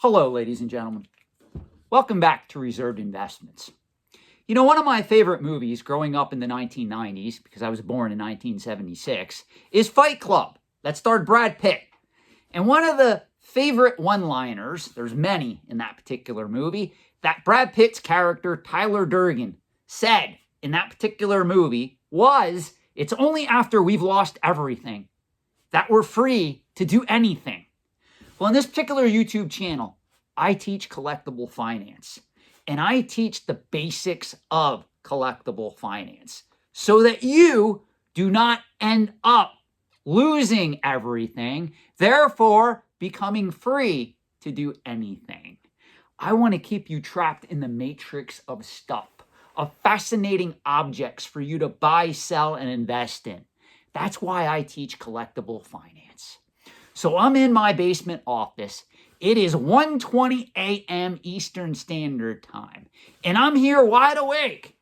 Hello, ladies and gentlemen. Welcome back to Reserved Investments. You know, one of my favorite movies growing up in the 1990s, because I was born in 1976, is Fight Club, that starred Brad Pitt. And one of the favorite one-liners, there's many in that particular movie, that Brad Pitt's character, Tyler Durden, said in that particular movie was, "It's only after we've lost everything that we're free to do anything." Well, in this particular YouTube channel, I teach collectible finance, and I teach the basics of collectible finance so that you do not end up losing everything, therefore becoming free to do anything. I want to keep you trapped in the matrix of stuff, of fascinating objects for you to buy, sell, and invest in. That's why I teach collectible finance. So I'm in my basement office. It is 1:20 a.m. Eastern Standard Time, and I'm here wide awake,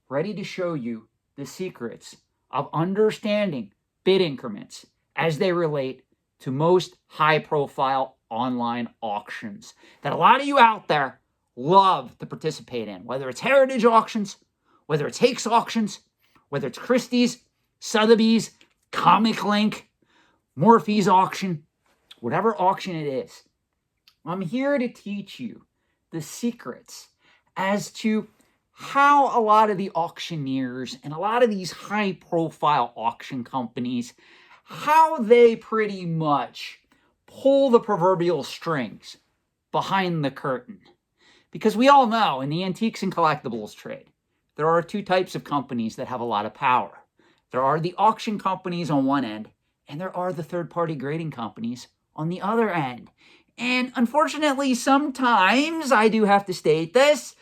ready to show you the secrets of understanding bid increments as they relate to most high-profile online auctions that a lot of you out there love to participate in, whether it's heritage auctions, whether it's Hakes auctions, whether it's Christie's, Sotheby's, Comic Link, Morphy's auction, whatever auction it is. I'm here to teach you the secrets as to how a lot of the auctioneers and a lot of these high-profile auction companies, how they pretty much pull the proverbial strings behind the curtain. Because we all know in the antiques and collectibles trade, there are two types of companies that have a lot of power. There are the auction companies on one end, and there are the third-party grading companies on the other end. And unfortunately, sometimes, I do have to state this,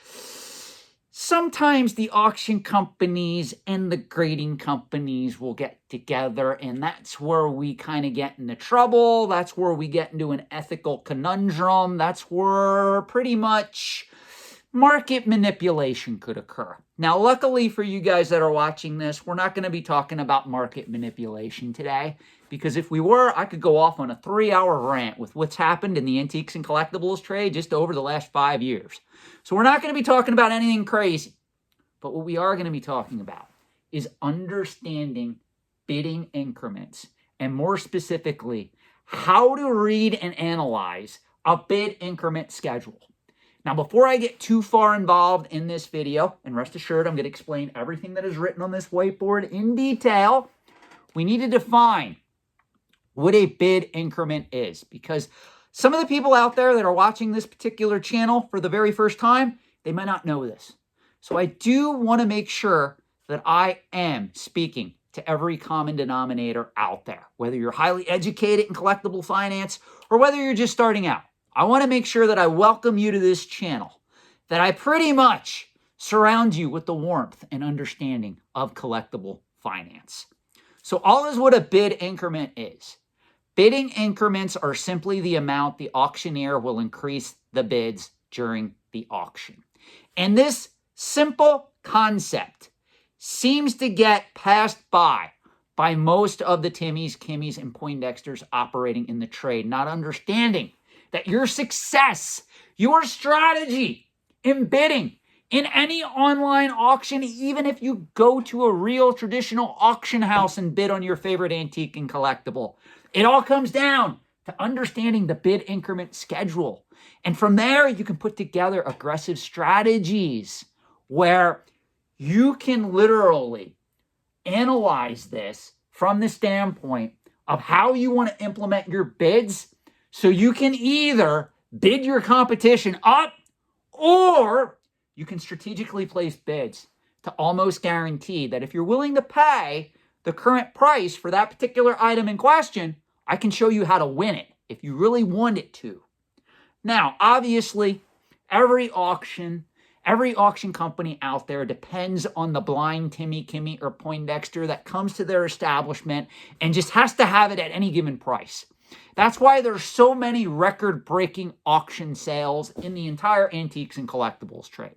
sometimes the auction companies and the grading companies will get together, and that's where we kind of get into trouble. That's where we get into an ethical conundrum. That's where pretty much market manipulation could occur. Now, luckily for you guys that are watching this, we're not going to be talking about market manipulation today, because if we were, I could go off on a 3-hour rant with what's happened in the antiques and collectibles trade just over the last 5 years. So we're not going to be talking about anything crazy. But what we are going to be talking about is understanding bidding increments, and more specifically, how to read and analyze a bid increment schedule. Now, before I get too far involved in this video, and rest assured, I'm going to explain everything that is written on this whiteboard in detail, we need to define what a bid increment is, because some of the people out there that are watching this particular channel for the very first time, they might not know this. So I do want to make sure that I am speaking to every common denominator out there, whether you're highly educated in collectible finance or whether you're just starting out. I want to make sure that I welcome you to this channel, that I pretty much surround you with the warmth and understanding of collectible finance. So all is what a bid increment is. Bidding increments are simply the amount the auctioneer will increase the bids during the auction. And this simple concept seems to get passed by most of the Timmies, Kimmies, and Poindexters operating in the trade, not understanding that your success, your strategy in bidding in any online auction, even if you go to a real traditional auction house and bid on your favorite antique and collectible, it all comes down to understanding the bid increment schedule. And from there, you can put together aggressive strategies where you can literally analyze this from the standpoint of how you want to implement your bids, so you can either bid your competition up, or you can strategically place bids to almost guarantee that if you're willing to pay the current price for that particular item in question, I can show you how to win it if you really want it to. Now, obviously, every auction company out there depends on the blind Timmy, Kimmy, or Poindexter that comes to their establishment and just has to have it at any given price. That's why there's so many record-breaking auction sales in the entire antiques and collectibles trade.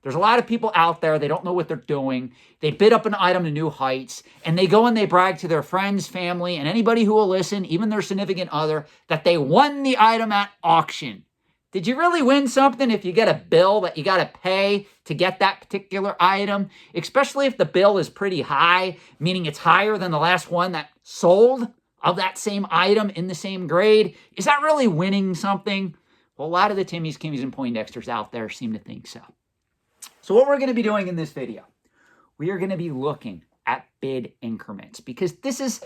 There's a lot of people out there, they don't know what they're doing. They bid up an item to new heights, and they go and they brag to their friends, family, and anybody who will listen, even their significant other, that they won the item at auction. Did you really win something if you get a bill that you got to pay to get that particular item? Especially if the bill is pretty high, meaning it's higher than the last one that sold of that same item in the same grade. Is that really winning something? Well, a lot of the Timmies, Kimmies, and Poindexters out there seem to think so. So what we're going to be doing in this video, we are going to be looking at bid increments, because this is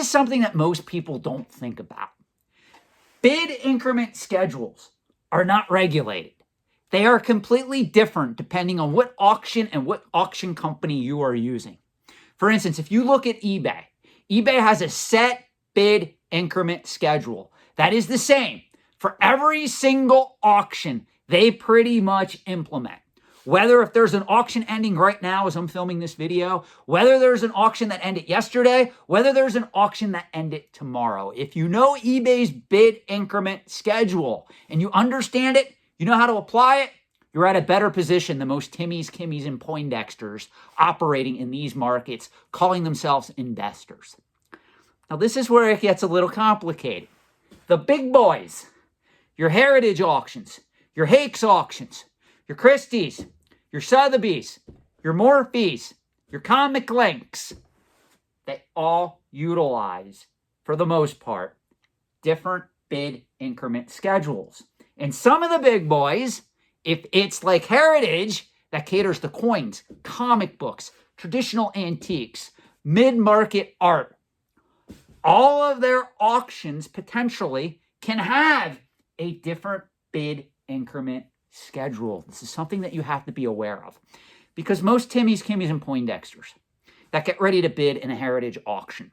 something that most people don't think about. Bid increment schedules are not regulated. They are completely different depending on what auction and what auction company you are using. For instance, if you look at eBay, eBay has a set bid increment schedule that is the same for every single auction they pretty much implement. Whether if there's an auction ending right now as I'm filming this video, whether there's an auction that ended yesterday, whether there's an auction that ended tomorrow. If you know eBay's bid increment schedule and you understand it, you know how to apply it, you're at a better position than most Timmies, Kimmies, and Poindexters operating in these markets, calling themselves investors. Now, this is where it gets a little complicated. The big boys, your Heritage auctions, your Hakes auctions, your Christie's, your Sotheby's, your Morphe's, your Comic Links, they all utilize, for the most part, different bid increment schedules. And some of the big boys, if it's like Heritage, that caters to coins, comic books, traditional antiques, mid-market art, all of their auctions potentially can have a different bid increment schedule. This is something that you have to be aware of, because most Timmies, Kimmies, and Poindexters that get ready to bid in a Heritage auction,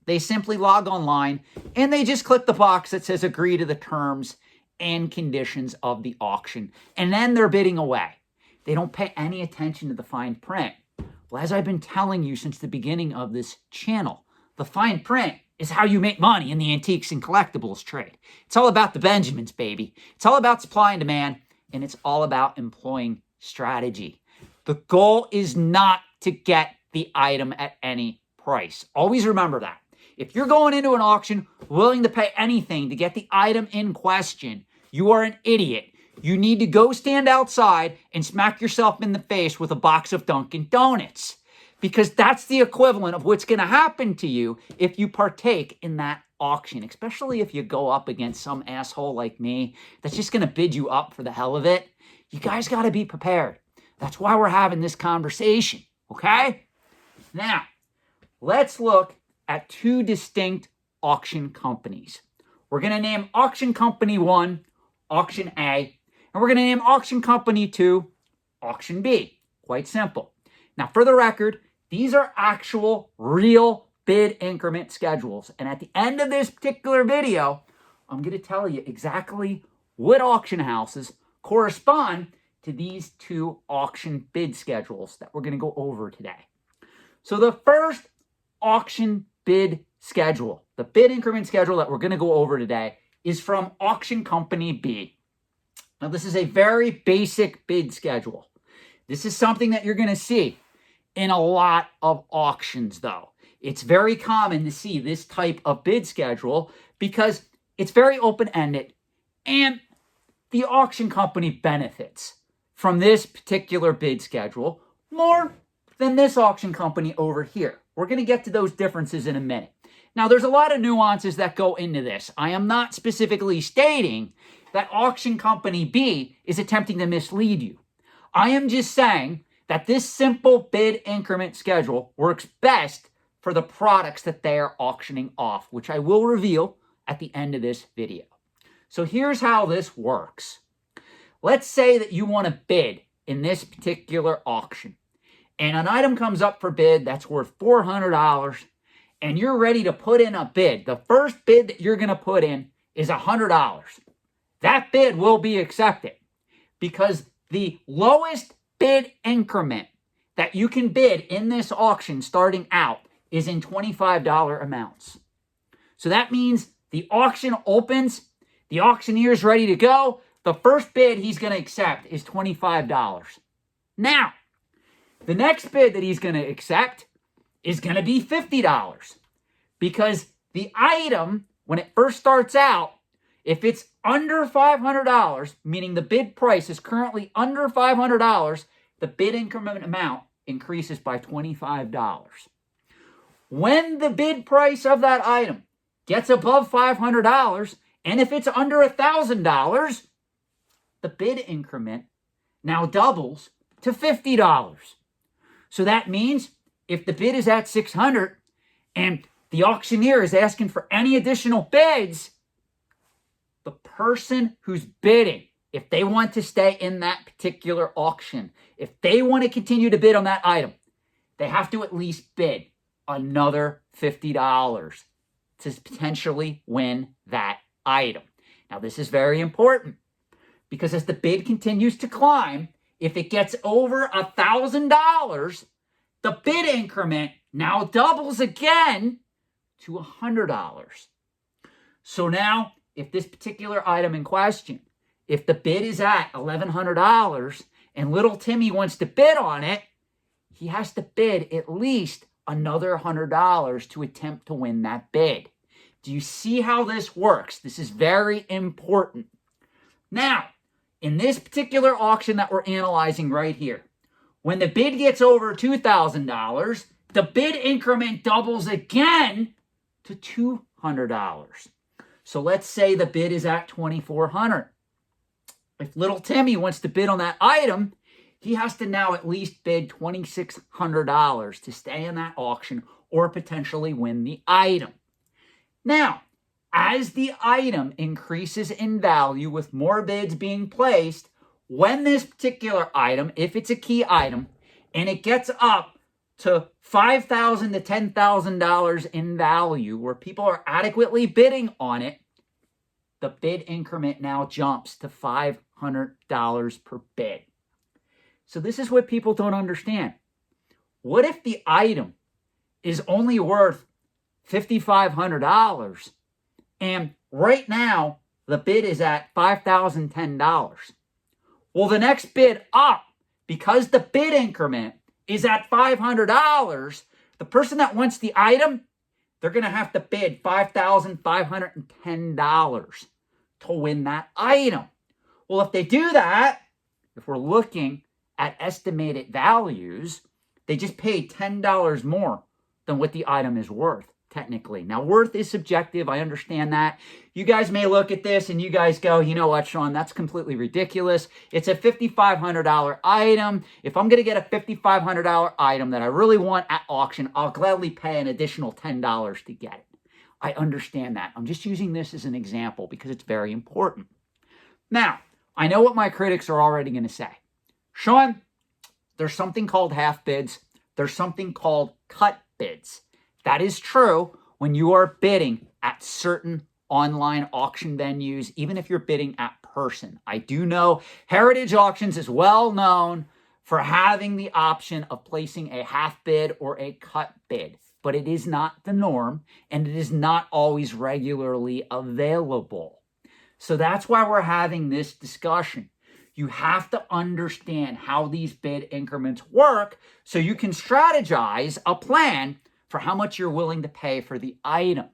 they simply log online and they just click the box that says agree to the terms and conditions of the auction, and then they're bidding away. They don't pay any attention to the fine print. Well, as I've been telling you since the beginning of this channel, the fine print is how you make money in the antiques and collectibles trade. It's all about the Benjamins, baby. It's all about supply and demand, and it's all about employing strategy. The goal is not to get the item at any price. Always remember that. If you're going into an auction willing to pay anything to get the item in question, you are an idiot. You need to go stand outside and smack yourself in the face with a box of Dunkin' Donuts, because that's the equivalent of what's going to happen to you if you partake in that auction, especially if you go up against some asshole like me that's just going to bid you up for the hell of it. You guys got to be prepared. That's why we're having this conversation, okay? Now, let's look at two distinct auction companies. We're going to name Auction Company 1, Auction A, and we're going to name Auction Company 2, Auction B. Quite simple. Now, for the record, these are actual, real bid increment schedules. And at the end of this particular video, I'm going to tell you exactly what auction houses correspond to these two auction bid schedules that we're going to go over today. So the first auction bid schedule, the bid increment schedule that we're going to go over today, is from Auction Company B. Now, this is a very basic bid schedule. This is something that you're going to see in a lot of auctions, though. It's very common to see this type of bid schedule because it's very open-ended, and the auction company benefits from this particular bid schedule more than this auction company over here. We're going to get to those differences in a minute. Now, there's a lot of nuances that go into this. I am not specifically stating that Auction Company B is attempting to mislead you. I am just saying that this simple bid increment schedule works best for the products that they are auctioning off, which I will reveal at the end of this video. So here's how this works. Let's say that you want to bid in this particular auction, and an item comes up for bid that's worth $400, and you're ready to put in a bid. The first bid that you're going to put in is $100. That bid will be accepted because the lowest bid increment that you can bid in this auction starting out is in $25 amounts. So that means the auction opens, the auctioneer is ready to go. The first bid he's going to accept is $25. Now, the next bid that he's going to accept is going to be $50 because the item, when it first starts out, if it's under $500, meaning the bid price is currently under $500, the bid increment amount increases by $25. When the bid price of that item gets above $500, and if it's under $1,000, the bid increment now doubles to $50. So that means if the bid is at $600 and the auctioneer is asking for any additional bids, the person who's bidding, if they want to stay in that particular auction, if they want to continue to bid on that item, they have to at least bid another $50 to potentially win that item. Now, this is very important because as the bid continues to climb, if it gets over $1,000, the bid increment now doubles again to $100. So now, if this particular item in question, if the bid is at $1,100 and little Timmy wants to bid on it, he has to bid at least another $100 to attempt to win that bid. Do you see how this works? This is very important. Now, in this particular auction that we're analyzing right here, when the bid gets over $2,000, the bid increment doubles again to $200. So let's say the bid is at $2,400. If little Timmy wants to bid on that item, he has to now at least bid $2,600 to stay in that auction or potentially win the item. Now, as the item increases in value with more bids being placed, when this particular item, if it's a key item, and it gets up to $5,000 to $10,000 in value, where people are adequately bidding on it, the bid increment now jumps to $500 per bid. So this is what people don't understand. What if the item is only worth $5,500 and right now the bid is at $5,010? Well, the next bid up, because the bid increment is at $500, the person that wants the item, they're going to have to bid $5,510 to win that item. Well, if they do that, if we're looking at estimated values, they just paid $10 more than what the item is worth, technically. Now, worth is subjective. I understand that. You guys may look at this and you guys go, you know what, Sean, that's completely ridiculous. It's a $5,500 item. If I'm going to get a $5,500 item that I really want at auction, I'll gladly pay an additional $10 to get it. I understand that. I'm just using this as an example because it's very important. Now, I know what my critics are already going to say. Sean, there's something called half bids. There's something called cut bids. That is true when you are bidding at certain online auction venues, even if you're bidding at person. I do know Heritage Auctions is well known for having the option of placing a half bid or a cut bid, but it is not the norm and it is not always regularly available. So that's why we're having this discussion. You have to understand how these bid increments work so you can strategize a plan for how much you're willing to pay for the item.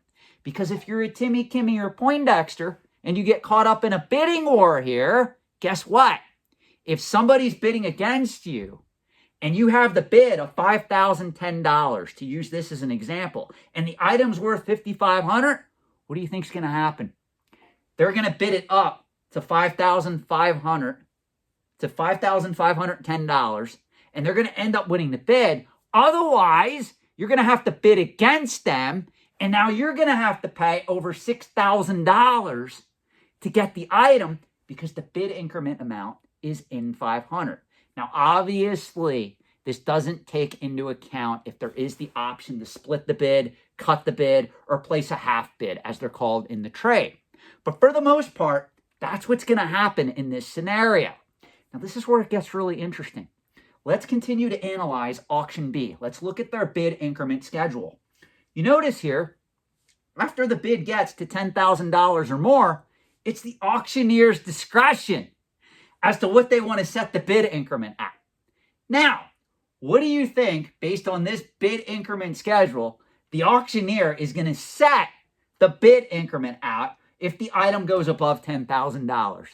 Because if you're a Timmy, Kimmy, or Poindexter and you get caught up in a bidding war here, guess what? If somebody's bidding against you and you have the bid of $5,010, to use this as an example, and the item's worth $5,500, what do you think's going to happen? They're going to bid it up to $5,510, and they're going to end up winning the bid. Otherwise, you're going to have to bid against them, and now you're going to have to pay over $6,000 to get the item because the bid increment amount is in $500. Now, obviously, this doesn't take into account if there is the option to split the bid, cut the bid, or place a half bid, as they're called in the trade. But for the most part, that's what's going to happen in this scenario. Now, this is where it gets really interesting. Let's continue to analyze Auction B. Let's look at their bid increment schedule. You notice here, after the bid gets to $10,000 or more, it's the auctioneer's discretion as to what they want to set the bid increment at. Now, what do you think, based on this bid increment schedule, the auctioneer is going to set the bid increment out if the item goes above $10,000.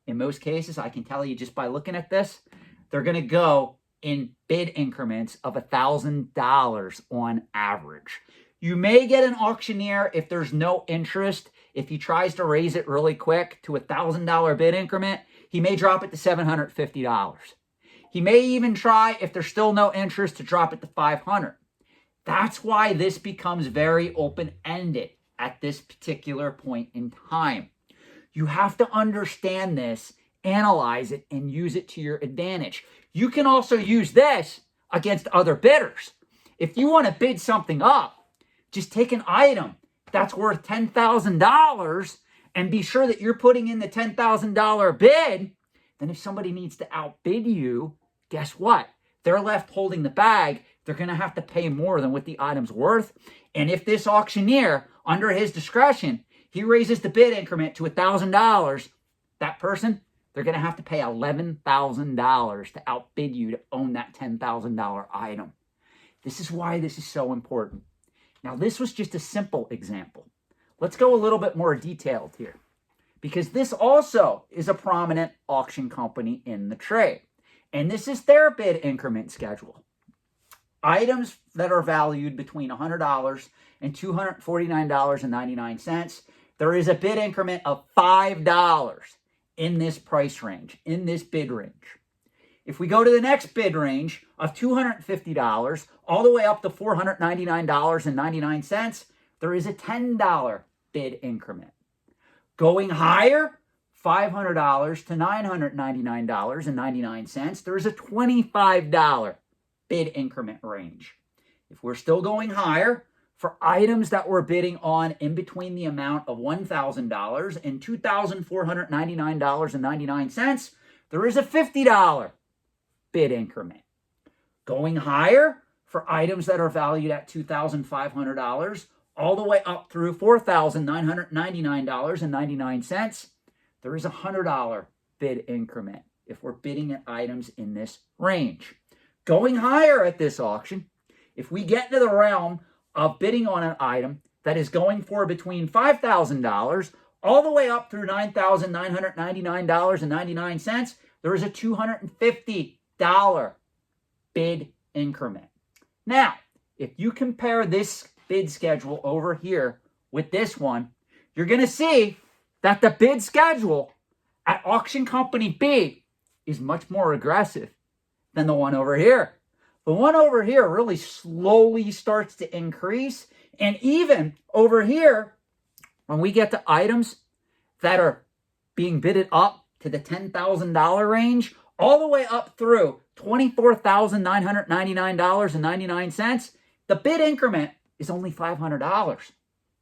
In most cases, I can tell you just by looking at this, they're going to go in bid increments of $1,000 on average. You may get an auctioneer if there's no interest. If he tries to raise it really quick to $1,000 bid increment, he may drop it to $750. He may even try, if there's still no interest, to drop it to $500. That's why this becomes very open-ended at this particular point in time. You have to understand this, analyze it, and use it to your advantage. You can also use this against other bidders. If you want to bid something up, just take an item that's worth $10,000 and be sure that you're putting in the $10,000 bid. Then if somebody needs to outbid you, guess what? They're left holding the bag. They're going to have to pay more than what the item's worth. And if this auctioneer, under his discretion, he raises the bid increment to $1,000, that person, they're going to have to pay $11,000 to outbid you to own that $10,000 item. This is why this is so important. Now, this was just a simple example. Let's go a little bit more detailed here, because this also is a prominent auction company in the trade. And this is their bid increment schedule. Items that are valued between $100 and $249.99, there is a bid increment of $5 in this price range, in this bid range. If we go to the next bid range of $250 all the way up to $499.99, there is a $10 bid increment. Going higher, $500 to $999.99, there is a $25 bid increment range. If we're still going higher, for items that we're bidding on in between the amount of $1,000 and $2,499.99, there is a $50 bid increment. Going higher, for items that are valued at $2,500 all the way up through $4,999.99, there is a $100 bid increment if we're bidding at items in this range. Going higher at this auction, if we get into the realm of bidding on an item that is going for between $5,000 all the way up through $9,999.99, there is a $250 bid increment. Now, if you compare this bid schedule over here with this one, you're going to see that the bid schedule at Auction Company B is much more aggressive than the one over here. The one over here really slowly starts to increase. And even over here, when we get to items that are being bidded up to the $10,000 range, all the way up through $24,999.99, the bid increment is only $500.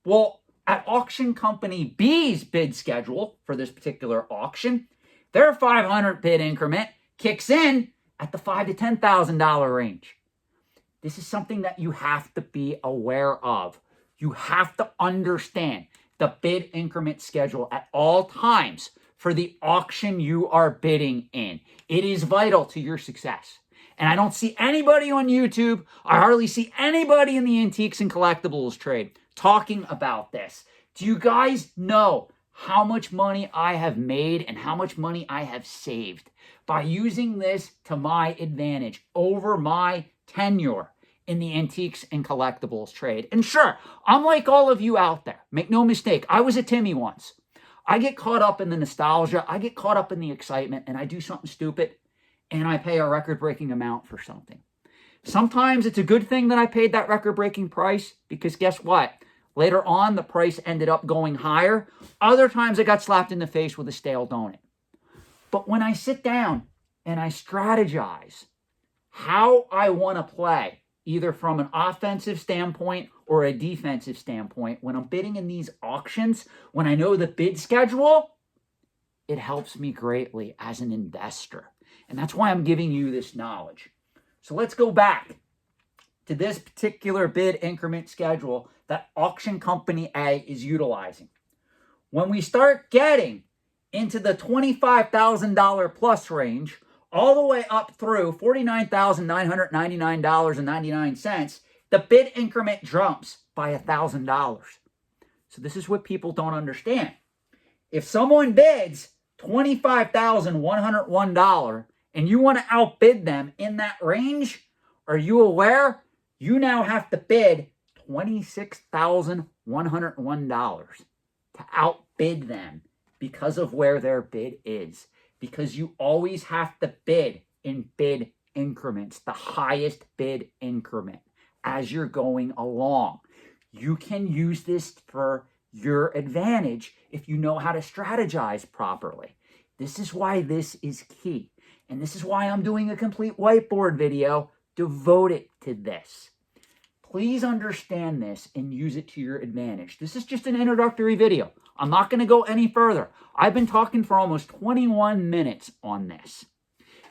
Well, at Auction Company B's bid schedule for this particular auction, their $500 bid increment kicks in at the $5,000 to $10,000 range. This is something that you have to be aware of. You have to understand the bid increment schedule at all times for the auction you are bidding in. It is vital to your success. And I don't see anybody on YouTube, I hardly see anybody in the antiques and collectibles trade talking about this. Do you guys know how much money I have made and how much money I have saved by using this to my advantage over my tenure in the antiques and collectibles trade? And sure, I'm like all of you out there. Make no mistake, I was a Timmy once. I get caught up in the nostalgia, I get caught up in the excitement, and I do something stupid, and I pay a record-breaking amount for something. Sometimes it's a good thing that I paid that record-breaking price, because guess what? Later on, the price ended up going higher. Other times, I got slapped in the face with a stale donut. But when I sit down and I strategize how I want to play, either from an offensive standpoint or a defensive standpoint, when I'm bidding in these auctions, when I know the bid schedule, it helps me greatly as an investor. And that's why I'm giving you this knowledge. So let's go back to this particular bid increment schedule that Auction Company A is utilizing. When we start getting into the $25,000 plus range, all the way up through $49,999.99, the bid increment jumps by $1,000. So this is what people don't understand. if someone bids $25,101 and you want to outbid them in that range, are you aware you now have to bid $26,101 to outbid them because of where their bid is? Because you always have to bid in bid increments, the highest bid increment as you're going along. You can use this for your advantage if you know how to strategize properly. This is why this is key. And this is why I'm doing a complete whiteboard video devoted to this. Please understand this and use it to your advantage. This is just an introductory video. I'm not going to go any further. I've been talking for almost 21 minutes on this.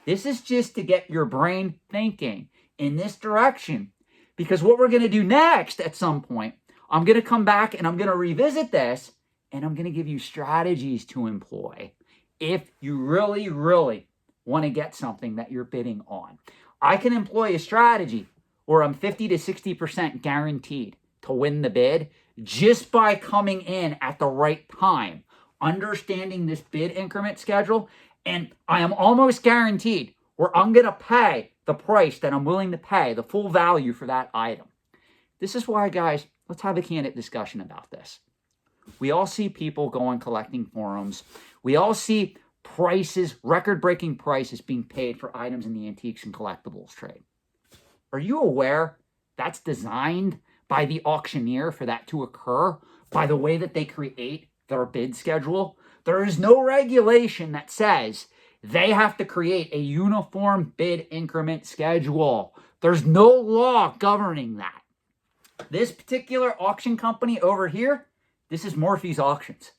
This is just to get your brain thinking in this direction, because what we're going to do next at some point, I'm going to come back and I'm going to revisit this, and I'm going to give you strategies to employ if you really, really want to get something that you're bidding on. I can employ a strategy where I'm 50 to 60% guaranteed to win the bid just by coming in at the right time, understanding this bid increment schedule, and I am almost guaranteed where I'm going to pay the price that I'm willing to pay, the full value for that item. This is why, guys, let's have a candid discussion about this. We all see people go on collecting forums. We all see prices, record-breaking prices being paid for items in the antiques and collectibles trade. Are you aware that's designed by the auctioneer for that to occur by the way that they create their bid schedule? There is no regulation that says they have to create a uniform bid increment schedule. There's no law governing that. This particular auction company over here, this is Morphy's Auctions.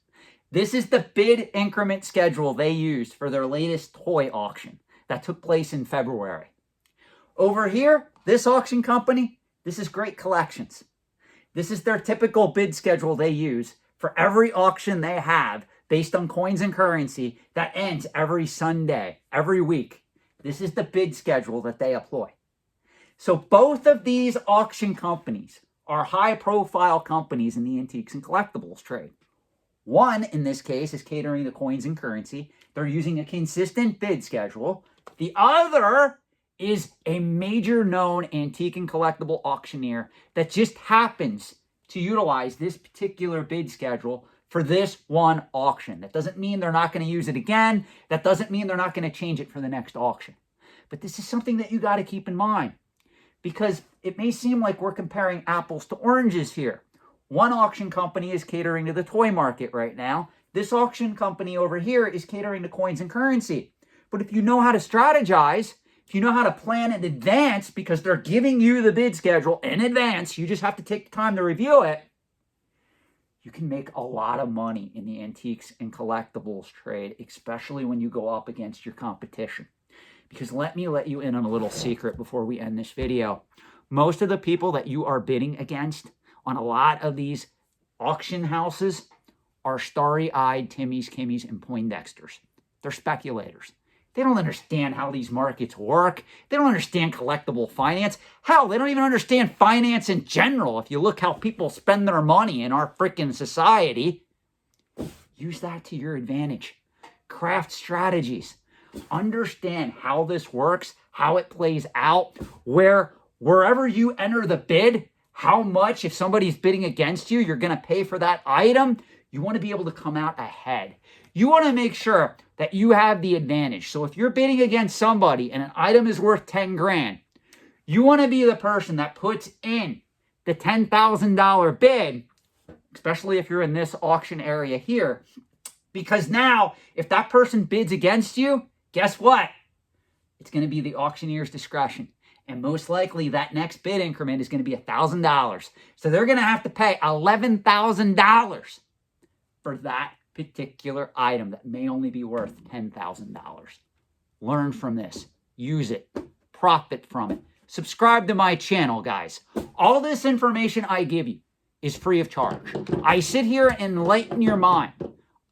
This is the bid increment schedule they used for their latest toy auction that took place in February. Over here, this auction company, this is Great Collections. This is their typical bid schedule they use for every auction they have based on coins and currency that ends every Sunday, every week. This is the bid schedule that they employ. So both of these auction companies are high-profile companies in the antiques and collectibles trade. One, in this case, is catering to coins and currency. They're using a consistent bid schedule. The other is a major known antique and collectible auctioneer that just happens to utilize this particular bid schedule for this one auction. That doesn't mean they're not going to use it again. That doesn't mean they're not going to change it for the next auction. But this is something that you got to keep in mind, because it may seem like we're comparing apples to oranges here. One auction company is catering to the toy market right now. This auction company over here is catering to coins and currency. But if you know how to strategize, if you know how to plan in advance, because they're giving you the bid schedule in advance, you just have to take the time to review it, you can make a lot of money in the antiques and collectibles trade, especially when you go up against your competition. Because let me let you in on a little secret before we end this video. Most of the people that you are bidding against on a lot of these auction houses are starry-eyed Timmies, Kimmies, and Poindexters. They're speculators. They don't understand how these markets work. They don't understand collectible finance. Hell, they don't even understand finance in general. If you look how people spend their money in our freaking society, use that to your advantage. Craft strategies. Understand how this works, how it plays out, wherever you enter the bid, how much, if somebody's bidding against you, you're going to pay for that item. You want to be able to come out ahead. You want to make sure that you have the advantage. So if you're bidding against somebody and an item is worth 10 grand, you want to be the person that puts in the $10,000 bid, especially if you're in this auction area here, because now if that person bids against you, guess what? It's going to be the auctioneer's discretion. And most likely that next bid increment is going to be $1,000. So they're going to have to pay $11,000 for that particular item that may only be worth $10,000. Learn from this. Use it. Profit from it. Subscribe to my channel, guys. All this information I give you is free of charge. I sit here and enlighten your mind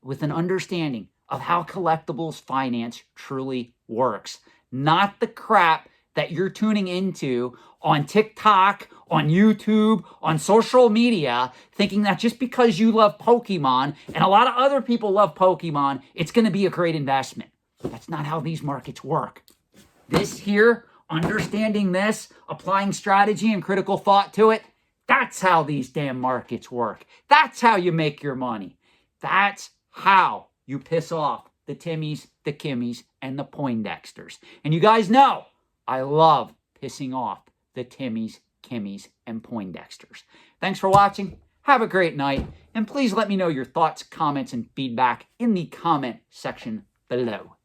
with an understanding of how collectibles finance truly works. Not the crap that you're tuning into on TikTok, on YouTube, on social media, thinking that just because you love Pokemon and a lot of other people love Pokemon, it's going to be a great investment. That's not how these markets work. This here, understanding this, applying strategy and critical thought to it, that's how these damn markets work. That's how you make your money. That's how you piss off the Timmies, the Kimmies, and the Poindexters. And you guys know I love pissing off the Timmies, Kimmies, and Poindexters. Thanks for watching. Have a great night. And please let me know your thoughts, comments, and feedback in the comment section below.